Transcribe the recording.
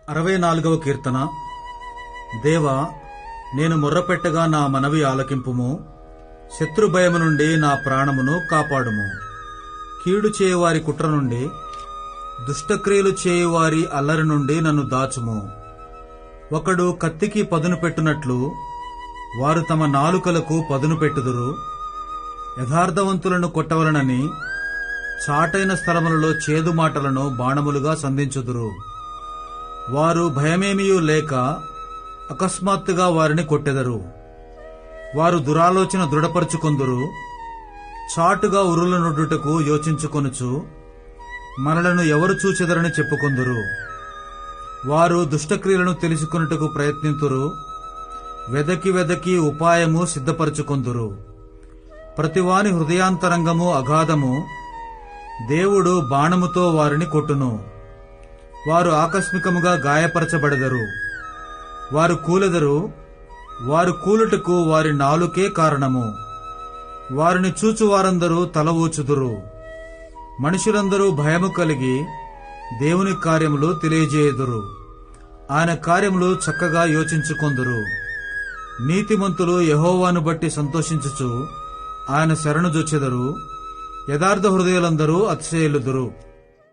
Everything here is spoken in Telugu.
64వ కీర్తన. దేవా, నేను మొర్రపెట్టగా నా మనవి ఆలకింపుము. శత్రుభయము నుండి నా ప్రాణమును కాపాడుము. కీడు చేయువారి కుట్ర నుండి, దుష్టక్రియలు చేయువారి అల్లరి నుండి నన్ను దాచుము. ఒకడు కత్తికి పదును పెట్టునట్లు వారు తమ నాలుకలకు పదును పెట్టుదురు. యథార్థవంతులను కొట్టవలనని చాటైన స్థలములలో చేదు మాటలను బాణములుగా సంధించుదురు. వారు భయమేమియూ లేక అకస్మాత్తుగా వారిని కొట్టెదరు. వారు దురాలోచన దృఢపరుచుకొందురు. చాటుగా ఉరులనొడ్డుటకు యోచించుకొనుచు మనలను ఎవరు చూచెదరని చెప్పుకొందురు. వారు దుష్టక్రియలను తెలుసుకొనుటకు ప్రయత్నింతురు. వెదకి వెదకి ఉపాయము సిద్ధపరచుకొందురు. ప్రతివాని హృదయాంతరంగము అగాధము. దేవుడు బాణముతో వారిని కొట్టును. వారు ఆకస్మికముగా గాయపరచబడెదరు. వారు కూలెదరు. వారు కూలుటకు వారి నాలుకే కారణము. వారిని చూచువారందరూ తల ఊచుదురు. మనుషులందరూ భయము కలిగి దేవుని కార్యములు తెలియజేయుదురు. ఆయన కార్యములు చక్కగా యోచించుకొందురు. నీతిమంతులు యెహోవాను బట్టి సంతోషించుచు ఆయన శరణు జొచ్చెదరు. యథార్థ హృదయులందరూ అతిశయిల్లుదురు.